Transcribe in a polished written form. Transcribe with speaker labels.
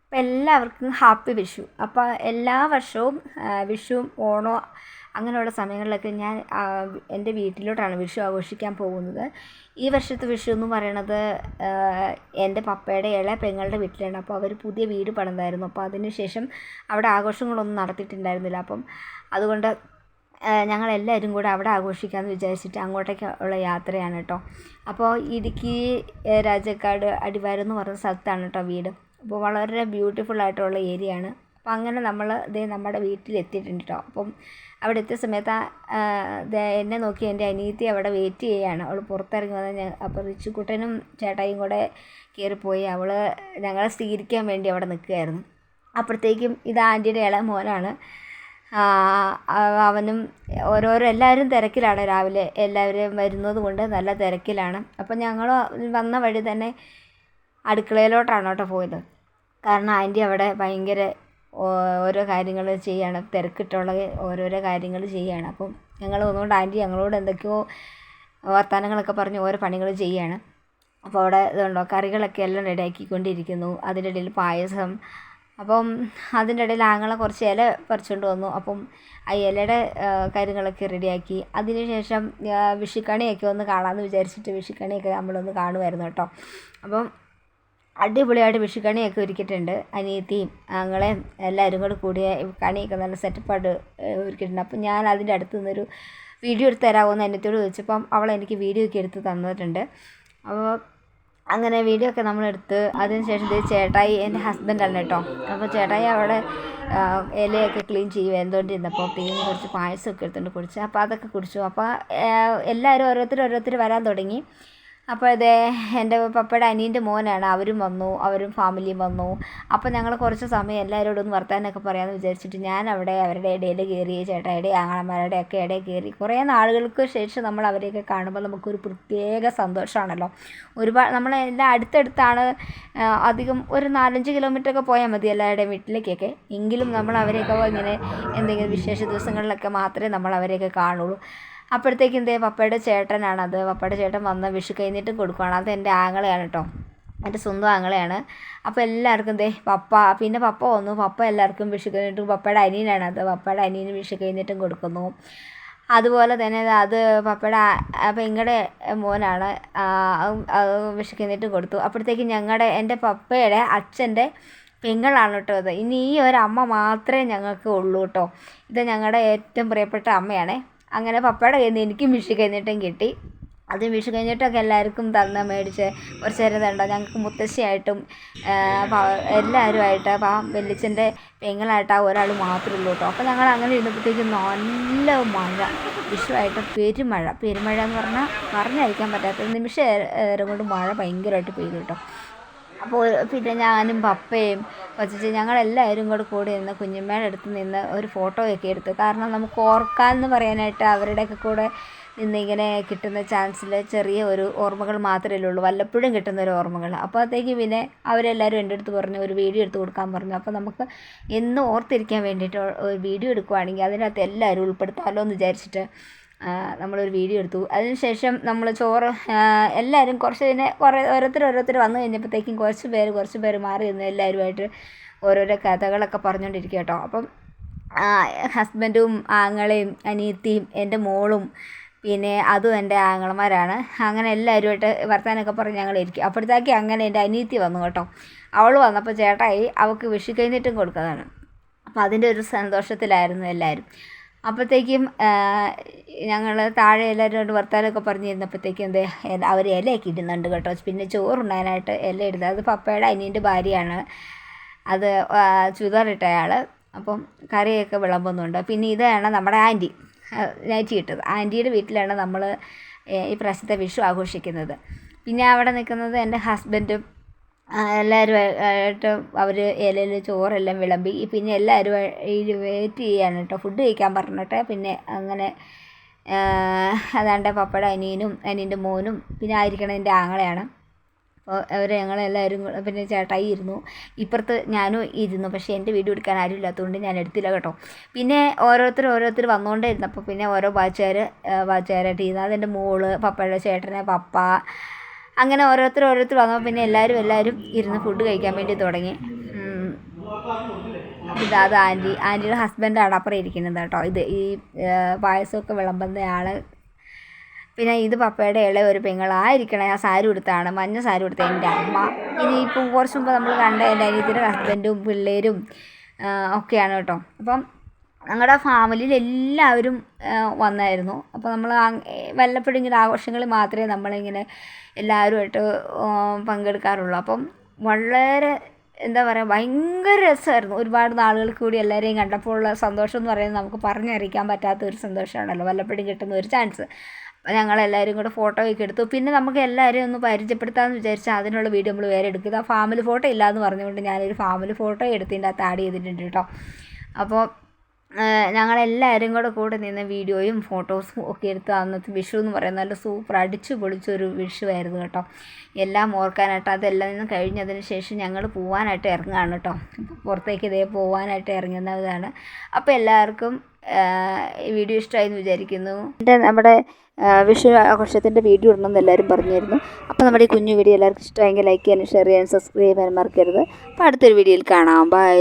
Speaker 1: അപ്പോൾ എല്ലാവർക്കും ഹാപ്പി വിഷു. അപ്പോൾ എല്ലാ വർഷവും വിഷുവും ഓണവും അങ്ങനെയുള്ള സമയങ്ങളിലൊക്കെ ഞാൻ എൻ്റെ വീട്ടിലോട്ടാണ് വിഷു ആഘോഷിക്കാൻ പോകുന്നത്. ഈ വർഷത്തെ വിഷു എന്ന് പറയണത് എൻ്റെ പപ്പയുടെ ഇളയ പെങ്ങളുടെ വീട്ടിലാണ്. അപ്പോൾ അവർ പുതിയ വീട് പണിതായിരുന്നു. അപ്പോൾ അതിന് ശേഷം അവിടെ ആഘോഷങ്ങളൊന്നും നടത്തിയിട്ടുണ്ടായിരുന്നില്ല. അപ്പം അതുകൊണ്ട് ഞങ്ങളെല്ലാവരും കൂടെ അവിടെ ആഘോഷിക്കാമെന്ന് വിചാരിച്ചിട്ട് അങ്ങോട്ടേക്ക് ഉള്ള യാത്രയാണ് കേട്ടോ. അപ്പോൾ ഇടുക്കി രാജാക്കാട് അടിവാരം എന്ന് പറയുന്ന സ്ഥലത്താണ് കേട്ടോ വീട്. അപ്പോൾ വളരെ ബ്യൂട്ടിഫുൾ ആയിട്ടുള്ള ഏരിയ ആണ്. അപ്പോൾ അങ്ങനെ നമ്മൾ നമ്മുടെ വീട്ടിലെത്തിയിട്ടുണ്ട് കേട്ടോ. അപ്പം അവിടെ എത്തിയ സമയത്ത് എന്നെ നോക്കി എൻ്റെ അനിയത്തി അവിടെ വെയിറ്റ് ചെയ്യുകയാണ്. അവൾ പുറത്തിറങ്ങി വന്നാൽ അപ്പോൾ റിച്ചുക്കുട്ടനും ചേട്ടായും കൂടെ കയറിപ്പോയി. അവൾ ഞങ്ങളെ സ്വീകരിക്കാൻ വേണ്ടി അവിടെ നിൽക്കുകയായിരുന്നു. അപ്പോഴത്തേക്കും ഇത് ആൻറ്റിയുടെ ഇളയ മോനാണ്. അവനും എല്ലാവരും തിരക്കിലാണ്. രാവിലെ എല്ലാവരും വരുന്നത് കൊണ്ട് നല്ല തിരക്കിലാണ്. അപ്പം ഞങ്ങൾ വന്ന വഴി തന്നെ അടുക്കളയിലോട്ടാണ് കേട്ടോ പോയത്. കാരണം ആൻറ്റി അവിടെ ഭയങ്കര ഓരോ കാര്യങ്ങൾ ചെയ്യാണ്, തിരക്കിട്ടുള്ള ഓരോരോ കാര്യങ്ങൾ ചെയ്യാണ്. അപ്പം ഞങ്ങൾ ഒന്നുകൊണ്ട് ആൻറ്റി ഞങ്ങളോട് എന്തൊക്കെയോ വർത്തമാനങ്ങളൊക്കെ പറഞ്ഞ് ഓരോ പണികൾ ചെയ്യാണ്. അപ്പോൾ അവിടെ ഇതുണ്ടോ കറികളൊക്കെ എല്ലാം റെഡിയാക്കിക്കൊണ്ടിരിക്കുന്നു. അതിൻ്റെ ഇടയിൽ പായസം. അപ്പം അതിൻ്റെ ഇടയിൽ ആങ്ങളെ കുറച്ച് ഇല പറിച്ചുകൊണ്ട് വന്നു. അപ്പം ആ ഇലയുടെ കാര്യങ്ങളൊക്കെ റെഡിയാക്കി. അതിന് ശേഷം വിഷുക്കണിയൊക്കെ ഒന്ന് കാണാമെന്ന് വിചാരിച്ചിട്ട് വിഷുക്കണിയൊക്കെ നമ്മളൊന്ന് കാണുമായിരുന്നു കേട്ടോ. അപ്പം അടിപൊളിയായിട്ട് വിഷുക്കണിയൊക്കെ ഒരുക്കിയിട്ടുണ്ട്. അനിയത്തിയും ആങ്ങളെയും എല്ലാവരും കൂടെ കൂടിയ കണിയൊക്കെ നല്ല സെറ്റപ്പായിട്ട് ഒരുക്കിയിട്ടുണ്ട്. അപ്പം ഞാൻ അതിൻ്റെ അടുത്ത് നിന്നൊരു വീഡിയോ എടുത്ത് തരാമോ എന്ന് അനിയത്തിയോട് ചോദിച്ചപ്പം അവൾ എനിക്ക് വീഡിയോ ഒക്കെ എടുത്ത് തന്നിട്ടുണ്ട്. അപ്പോൾ അങ്ങനെ വീഡിയോ ഒക്കെ നമ്മളെടുത്ത് അതിന് ശേഷം ചേട്ടായി എൻ്റെ ഹസ്ബൻഡാണ് കേട്ടോ. അപ്പോൾ ചേട്ടായി അവിടെ ഇലയൊക്കെ ക്ലീൻ ചെയ്യുക എന്തുകൊണ്ടിരുന്നപ്പോൾ പിന്നെ കുറച്ച് പായസമൊക്കെ എടുത്തുകൊണ്ട് കുടിച്ചു. അപ്പോൾ അതൊക്കെ കുടിച്ചു. അപ്പോൾ എല്ലാവരും ഓരോരുത്തർ വരാൻ തുടങ്ങി. അപ്പോൾ എൻ്റെ പപ്പയുടെ അനിയൻ്റെ മോനാണ്. അവരും വന്നു, അവരും ഫാമിലിയും വന്നു. അപ്പോൾ ഞങ്ങൾ കുറച്ച് സമയം എല്ലാവരോടും ഒന്ന് വർത്താനമൊക്കെ പറയാമെന്ന് വിചാരിച്ചിട്ട് ഞാൻ അവിടെ അവരുടെ ഇടയിൽ കയറി, ചേട്ടായുടെ ആങ്ങളമാരുടെ ഒക്കെ ഇടയിൽ കയറി. കുറേ നാളുകൾക്ക് ശേഷം നമ്മൾ അവരെയൊക്കെ കാണുമ്പോൾ നമുക്കൊരു പ്രത്യേക സന്തോഷമാണല്ലോ. ഒരുപാട് നമ്മളെല്ലാം അടുത്തടുത്താണ്. അധികം ഒരു 4-5 കിലോമീറ്ററൊക്കെ പോയാൽ മതി എല്ലാവരുടെയും വീട്ടിലേക്കൊക്കെ. എങ്കിലും നമ്മൾ അവരെയൊക്കെ ഇങ്ങനെ എന്തെങ്കിലും വിശേഷ ദിവസങ്ങളിലൊക്കെ മാത്രമേ നമ്മൾ അവരെയൊക്കെ കാണുള്ളൂ. അപ്പോഴത്തേക്കും പപ്പയുടെ ചേട്ടനാണത്. പപ്പയുടെ ചേട്ടൻ വന്ന് വിഷു കഴിഞ്ഞിട്ട് കൊടുക്കുകയാണ്. അത് എൻ്റെ ആങ്ങളെയാണ് കേട്ടോ, എൻ്റെ സ്വന്തം ആങ്ങളെയാണ്. അപ്പോൾ എല്ലാവർക്കും പിന്നെ പപ്പ വന്നു. പപ്പ എല്ലാവർക്കും വിഷു കഴിഞ്ഞിട്ടും പപ്പയുടെ അനിയനാണത്. പപ്പയുടെ അനിയന് വിഷു കഴിഞ്ഞിട്ടും കൊടുക്കുന്നു. അതുപോലെ തന്നെ അത് പപ്പയുടെ പെങ്ങളുടെ മോനാണ്. വിഷു കഴിഞ്ഞിട്ടും കൊടുത്തു. അപ്പോഴത്തേക്കും എൻ്റെ പപ്പയുടെ അച്ഛൻ്റെ പെങ്ങളാണ് കേട്ടോ ഇത്. ഇനി ഈ ഒരു അമ്മ മാത്രമേ ഞങ്ങൾക്ക് ഉള്ളൂ കേട്ടോ. ഇത് ഞങ്ങളുടെ ഏറ്റവും പ്രിയപ്പെട്ട അമ്മയാണ്. അങ്ങനെ പപ്പയുടെ കയ്യിൽ നിന്ന് എനിക്കും വിഷു കഴിഞ്ഞിട്ടും കിട്ടി. അത് വിഷു കഴിഞ്ഞിട്ടൊക്കെ എല്ലാവർക്കും മേടിച്ച് കുറച്ച് നേരം തണ്ടോ ഞങ്ങൾക്ക് മുത്തശ്ശിയായിട്ടും എല്ലാവരുമായിട്ട് വെല്ലിച്ചൻ്റെ പെങ്ങളായിട്ട് ഒരാൾ മാത്രമേ ഉള്ളൂ കേട്ടോ. അപ്പോൾ ഞങ്ങൾ അങ്ങനെ ഇരുന്നപ്പോഴത്തേക്കും നല്ല മഴ, വിഷുവായിട്ട് പെരുമഴ എന്ന് പറഞ്ഞറിയിക്കാൻ പറ്റാത്ത നിമിഷം കൊണ്ട് മഴ ഭയങ്കരമായിട്ട് പെയ്തു കേട്ടോ. അപ്പോൾ പിന്നെ ഞാനും പപ്പയും കൊച്ചു ഞങ്ങളെല്ലാവരും കൂടി നിന്ന് കുഞ്ഞമ്മയുടെ അടുത്ത് നിന്ന് ഒരു ഫോട്ടോയൊക്കെ എടുത്തു. കാരണം നമുക്ക് ഓർക്കാമെന്ന് പറയാനായിട്ട് അവരുടെയൊക്കെ കൂടെ നിന്നിങ്ങനെ കിട്ടുന്ന ചാൻസിൽ ചെറിയ ഒരു ഓർമ്മകൾ മാത്രമേ ഉള്ളൂ, വല്ലപ്പോഴും കിട്ടുന്ന ഒരു ഓർമ്മകൾ. അപ്പോഴത്തേക്ക് പിന്നെ അവരെല്ലാവരും എൻ്റെ അടുത്ത് പറഞ്ഞു ഒരു വീഡിയോ എടുത്ത് കൊടുക്കാൻ പറഞ്ഞു. അപ്പോൾ നമുക്ക് എന്നും ഓർത്തിരിക്കാൻ വേണ്ടിയിട്ട് ഒരു വീഡിയോ എടുക്കുകയാണെങ്കിൽ അതിനകത്ത് എല്ലാവരും ഉൾപ്പെടുത്താമല്ലോ എന്ന് വിചാരിച്ചിട്ട് നമ്മളൊരു വീഡിയോ എടുത്തു. അതിനുശേഷം നമ്മൾ ചോറ് എല്ലാവരും ഓരോരുത്തർ വന്നു കഴിഞ്ഞപ്പോഴത്തേക്കും കുറച്ച് പേര് മാറി നിന്ന് എല്ലാവരുമായിട്ട് ഓരോരോ കഥകളൊക്കെ പറഞ്ഞുകൊണ്ടിരിക്കുക കേട്ടോ. അപ്പം ഹസ്ബൻഡും ആങ്ങളെയും അനിയത്തിയും എൻ്റെ മോളും പിന്നെ അതും എൻ്റെ ആങ്ങളമാരാണ്. അങ്ങനെ എല്ലാവരുമായിട്ട് വർത്താനമൊക്കെ പറഞ്ഞ് ഞങ്ങളിരിക്കും. അപ്പോഴത്തേക്ക് അങ്ങനെ എൻ്റെ അനിയത്തി വന്നു കേട്ടോ. അവൾ വന്നപ്പോൾ ചേട്ടായി അവൾക്ക് വിഷു കഴിഞ്ഞിട്ടും കൊടുക്കുന്നതാണ്. അപ്പോൾ അതിൻ്റെ ഒരു സന്തോഷത്തിലായിരുന്നു എല്ലാവരും. അപ്പോഴത്തേക്കും ഞങ്ങൾ താഴെ എല്ലാവരും വർത്താനമൊക്കെ പറഞ്ഞിരുന്നപ്പോഴത്തേക്കും അവർ ഇലയൊക്കെ ഇടുന്നുണ്ട് കേട്ടോ. പിന്നെ ചോറുണ്ണാനായിട്ട് ഇല ഇടുന്നത് അത് പപ്പയുടെ അനിയൻ്റെ ഭാര്യയാണ്. അത് ചുരിദാറിട്ട ആൾ. അപ്പം കറിയൊക്കെ വിളമ്പുന്നുണ്ട്. പിന്നെ ഇതാണ് നമ്മുടെ ആൻറ്റി നൈറ്റി ഇട്ടത്. ആൻറ്റിയുടെ വീട്ടിലാണ് നമ്മൾ ഈ പ്രാവശ്യത്തെ വിഷു ആഘോഷിക്കുന്നത്. പിന്നെ അവിടെ നിൽക്കുന്നത് എൻ്റെ ഹസ്ബൻഡും എല്ലാവരുമായിട്ട് അവർ ഇലയിൽ ചോറെല്ലാം വിളമ്പി. പിന്നെ എല്ലാവരും വെയിറ്റ് ചെയ്യാണ് കേട്ടോ, ഫുഡ് കഴിക്കാൻ പറഞ്ഞിട്ട്. പിന്നെ അങ്ങനെ അതാണ്ട് പപ്പയുടെ അനിയൻ്റെ മോനും പിന്നെ ആയിരിക്കണം എൻ്റെ ആങ്ങളെയാണ്. അപ്പോൾ ഞങ്ങളെല്ലാവരും പിന്നെ ചേട്ടായി ഇരുന്നു, ഇപ്പുറത്ത് ഞാനും ഇരുന്നു. പക്ഷേ എൻ്റെ വീഡിയോ എടുക്കാൻ ആരും ഇല്ലാത്തതുകൊണ്ട് ഞാൻ എടുത്തില്ല കേട്ടോ. പിന്നെ ഓരോരുത്തർ വന്നുകൊണ്ടേ ഇരുന്നപ്പോൾ പിന്നെ ഓരോ ബാച്ചുകാരായിട്ട് ഇരുന്നു. അതെൻ്റെ മോള്, പപ്പയുടെ ചേട്ടന്, പപ്പ, അങ്ങനെ ഓരോരുത്തർ വന്നപ്പോൾ പിന്നെ എല്ലാവരും ഇരുന്ന് ഫുഡ് കഴിക്കാൻ വേണ്ടി തുടങ്ങി. അത് ആൻറ്റിയുടെ ഹസ്ബൻഡാണ് അപ്പുറം ഇരിക്കുന്നത് കേട്ടോ. ഇത് ഈ പായസമൊക്കെ വിളമ്പുന്ന ആൾ. പിന്നെ ഇത് പപ്പയുടെ ഇളയ ഒരു പെങ്ങളായിരിക്കണം. ആ സാരി ഉടുത്താണ്, മഞ്ഞ സാരി ഉടുത്ത എൻ്റെ അമ്മ. ഇനിയിപ്പം കുറച്ച് മുമ്പ് നമ്മൾ കണ്ട എൻ്റെ അനിയത്തിയുടെ ഹസ്ബൻഡും പിള്ളേരും ഒക്കെയാണ് കേട്ടോ. അപ്പം ഞങ്ങളുടെ ഫാമിലിയിൽ എല്ലാവരും വന്നായിരുന്നു. അപ്പോൾ നമ്മൾ വല്ലപ്പോഴും ഇങ്ങനെ ആഘോഷങ്ങളിൽ മാത്രമേ നമ്മളിങ്ങനെ എല്ലാവരുമായിട്ട് പങ്കെടുക്കാറുള്ളൂ. അപ്പം വളരെ എന്താ പറയുക, ഭയങ്കര രസമായിരുന്നു. ഒരുപാട് നാളുകൾക്ക് കൂടി എല്ലാവരെയും കണ്ടപ്പോൾ ഉള്ള സന്തോഷം എന്ന് പറയുന്നത് നമുക്ക് പറഞ്ഞറിയിക്കാൻ പറ്റാത്ത ഒരു സന്തോഷമാണല്ലോ, വല്ലപ്പോഴും കിട്ടുന്ന ഒരു ചാൻസ്. അപ്പോൾ ഞങ്ങളെല്ലാവരും കൂടെ ഫോട്ടോയൊക്കെ എടുത്തു. പിന്നെ നമുക്ക് എല്ലാവരെയും ഒന്ന് പരിചയപ്പെടുത്താമെന്ന് വിചാരിച്ചാൽ അതിനുള്ള വീഡിയോ നമ്മൾ വേറെ എടുക്കുക. ഫാമിലി ഫോട്ടോ ഇല്ലയെന്ന് പറഞ്ഞുകൊണ്ട് ഞാനൊരു ഫാമിലി ഫോട്ടോ എടുത്തതിൻ്റെ അകത്ത് ആഡ് ചെയ്തിട്ടുണ്ട് കേട്ടോ. അപ്പോൾ ഞങ്ങളെല്ലാവരും കൂടെ നിന്ന് വീഡിയോയും ഫോട്ടോസും ഒക്കെ എടുത്ത് അന്നത്തെ വിഷു എന്ന് പറയുന്നത് നല്ല സൂപ്പർ അടിച്ചു പൊളിച്ചൊരു വിഷുവായിരുന്നു കേട്ടോ. എല്ലാം ഓർക്കാനായിട്ട് അതെല്ലാം നിന്ന് കഴിഞ്ഞതിന് ശേഷം ഞങ്ങൾ പോകാനായിട്ട് ഇറങ്ങുകയാണ് കേട്ടോ. പുറത്തേക്ക് ഇതേ പോകാനായിട്ട് ഇറങ്ങുന്നതാണ്. അപ്പോൾ എല്ലാവർക്കും ഈ വീഡിയോ ഇഷ്ടമായി എന്ന് വിചാരിക്കുന്നു. നമ്മുടെ വിഷു ആഘോഷത്തിൻ്റെ വീഡിയോ ഇടണമെന്ന് എല്ലാവരും പറഞ്ഞിരുന്നു. അപ്പോൾ നമ്മുടെ ഈ കുഞ്ഞു വീഡിയോ എല്ലാവർക്കും ഇഷ്ടമായെങ്കിൽ ലൈക്ക് ചെയ്യാനും ഷെയർ ചെയ്യാനും സബ്സ്ക്രൈബ് ചെയ്യാനും മറക്കരുത്. അപ്പോൾ അടുത്തൊരു വീഡിയോയിൽ കാണാം. ബൈ.